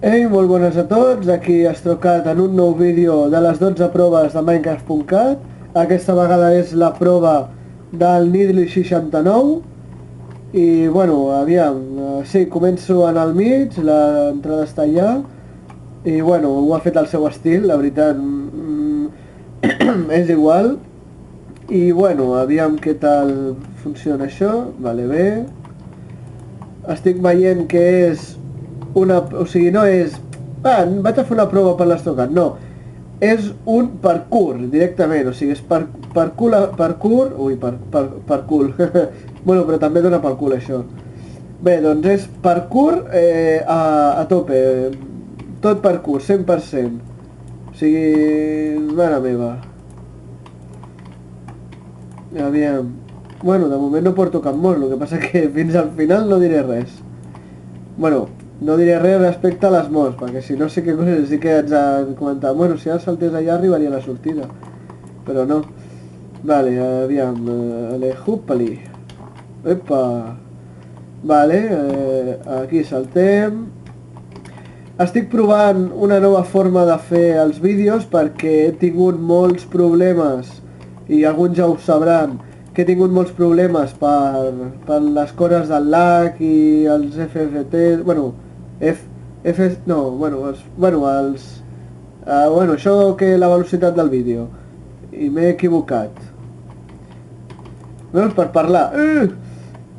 Ei, molt bones a tots, aquí Astrocat en un nou vídeo de les 12 proves de Minecraft.cat. Aquesta vegada és la prova del Needly 69 i bueno, aviam, sí, començo en el mig, l'entrada està allà i bueno, ho ha fet al seu estil, la veritat, és igual. I bueno, aviam què tal funciona això, vale, bé. Estic veient que és una... o sigui, no és... vaig a fer una prova per l'Astrocat, no. És un parkour, directament, o sigui, és parkour... Ui, parkour... bueno, però també dona pel cul, això. Bé, doncs és parkour a tope. Tot parkour, 100%. O sigui, mare meva. Aviam. Bueno, de moment no porto cap mort, el que passa que fins al final no diré res. Bueno, no diré res respecte a les morts, perquè si no sé què coses sí que haig de comentar. Bueno, si ara saltés allà arribaria a la sortida. Però no. Vale, aviam, húpali. Epa. Vale, aquí saltem. Estic provant una nova forma de fer els vídeos perquè he tingut molts problemes, i alguns ja ho sabran, que he tingut molts problemes per les cores del lag i els FFT, bueno, això que la velocitat del vídeo, i m'he equivocat. Veus, per parlar.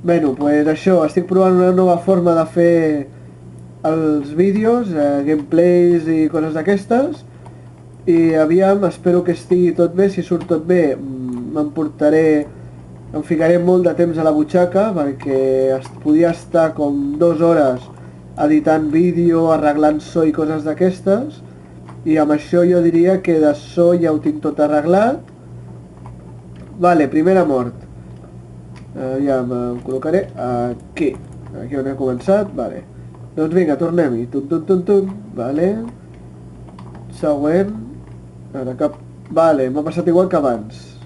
Bueno, pues això, estic provant una nova forma de fer els vídeos, gameplays i coses d'aquestes, i aviam, espero que estigui tot bé. Si surt tot bé, em ficaré molt de temps a la butxaca, perquè podia estar com 2 hores editant vídeo, arreglant so i coses d'aquestes, i amb això jo diria que de so ja ho tinc tot arreglat. Vale, primera mort. Ja em col·locaré aquí on he començat, vale. Doncs vinga, tornem-hi. Vale. Següent. Ara cap... Vale, m'ha passat igual que abans.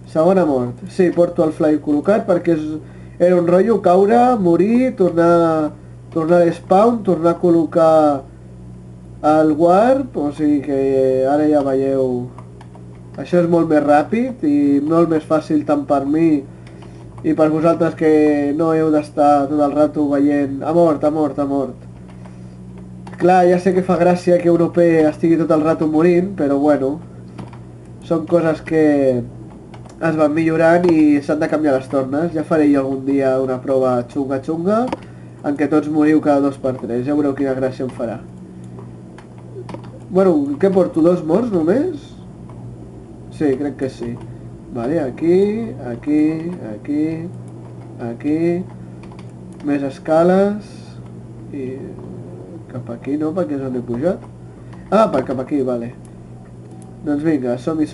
Segona mort. Sí, porto el fly col·locat perquè era un rotllo caure, morir, tornar a spawn, tornar a col·locar el warp, o sigui que ara ja veieu... Això és molt més ràpid i molt més fàcil tant per mi i per vosaltres que no heu d'estar tot el rato veient ha mort. Clar, ja sé que fa gràcia que un OP estigui tot el rato morint, però bueno, són coses que es van millorant i s'han de canviar les tornes. Ja faré jo algun dia una prova xunga en què tots moriu cada 2x3, ja veureu quina gràcia em farà. Bueno, què porto? 2 morts només? Sí, crec que sí. Vale, aquí, més escales, i cap aquí no, perquè és on he pujat. Ah, per cap aquí, vale. Doncs vinga, som-hi.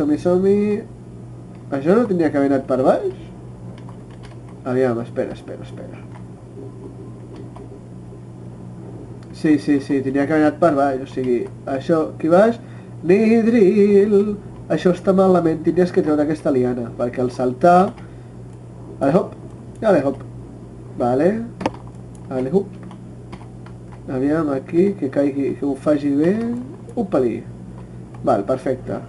Això no tindria que haver anat per baix? Aviam, espera. Sí, tindria que haver anat per baix, o sigui, això aquí baix, Nidril. Això està malament, tindries que treure aquesta liana, perquè al saltar... Ale hop. Vale. Ale hop. Aviam, aquí, que caigui, que ho faci bé. Upali. Val, perfecte.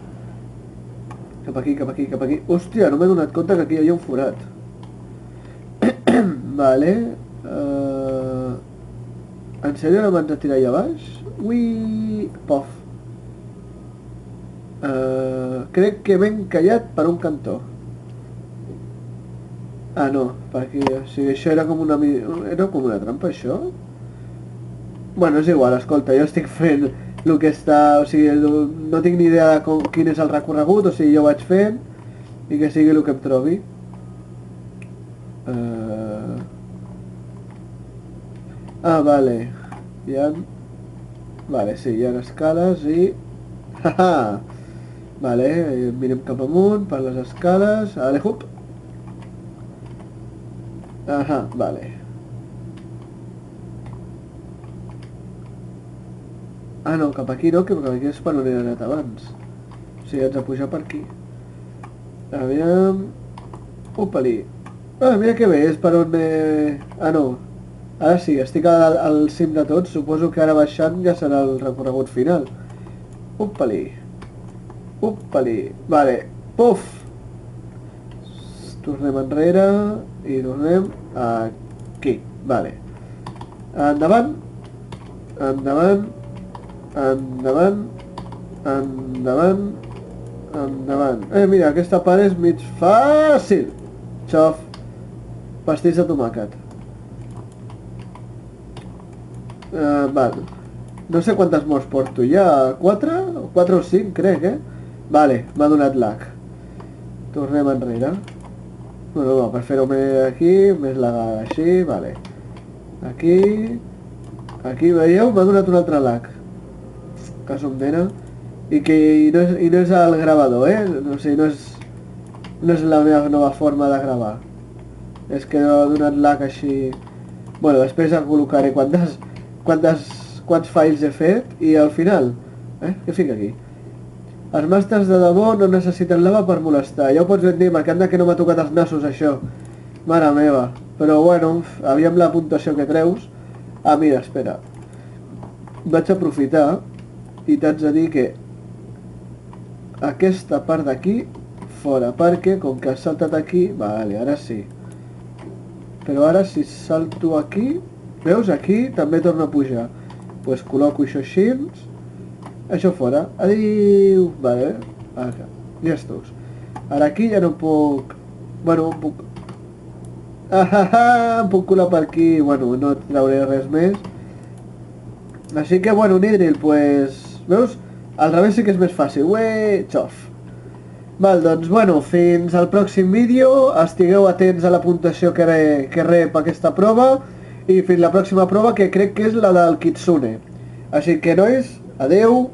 Cap aquí. Hòstia, no m'he donat compte que aquí hi havia un forat. Vale. En sèrio no m'han de tirar allà baix? Ui, pof. Crec que m'he encallat per un cantó. Ah, no, per aquí, o sigui, això era com una trampa, això? Bueno, és igual, escolta, jo estic fent el que està, o sigui, no tinc ni idea de quin és el recorregut, o sigui, jo vaig fent i que sigui el que em trobi. Vale, vale, sí, hi ha escales i... Haha! Vale, mirem cap amunt per les escales. Ale, hop. Vale. Ah, no, cap aquí no, que cap aquí és per on he anat abans. O sigui, haig de pujar per aquí. Aviam... Upali. Ah, mira que bé, és per on... Ah, no. Ara sí, estic al cim de tot, suposo que ara baixant ja serà el recorregut final. Upali. Upali. Vale, puf! Tornem enrere i tornem aquí. Vale. Endavant. Endavant. Endavant. Endavant. Endavant. Mira, aquesta part és mig fàcil. Xof. Pastís de tomàquet. Val. No sé quantes morts porto ja. 4? 4 o 5, crec, Vale, m'ha donat lag. Tornem enrere. Bueno, no, per fer-ho aquí, més lagada així, vale. Aquí... Aquí, veieu? M'ha donat un altre lag. Que som d'ena. I no és el gravador, O sigui, no és la meva nova forma de gravar. És que ha donat lag així... Bueno, després em col·locaré quants files he fet i al final... Què fica aquí? Els màsters de debò no necessiten lava per molestar. Ja ho pots ben dir, m'encanta que no m'ha tocat els nassos, això. Mare meva. Però bueno, aviam la puntuació que treus. Ah, mira, espera. Vaig aprofitar i t'haig de dir que aquesta part d'aquí fora, perquè com que has saltat aquí... Vale, ara sí. Però ara si salto aquí... Veus? Aquí també torna a pujar. Pues col·loco això així. Això fora. Adéu. Vale. Ara, ja estàs. Ara aquí ja no puc... Bueno, puc... Em puc colar per aquí. Bueno, no trauré res més. Així que, bueno, Nidril, pues... Veus? Al revés sí que és més fàcil. Ué, xof. Val, doncs, bueno, fins al pròxim vídeo. Estigueu atents a la puntuació que rep aquesta prova. I fins la pròxima prova, que crec que és la del Kitsune. Així que, nois, adeu.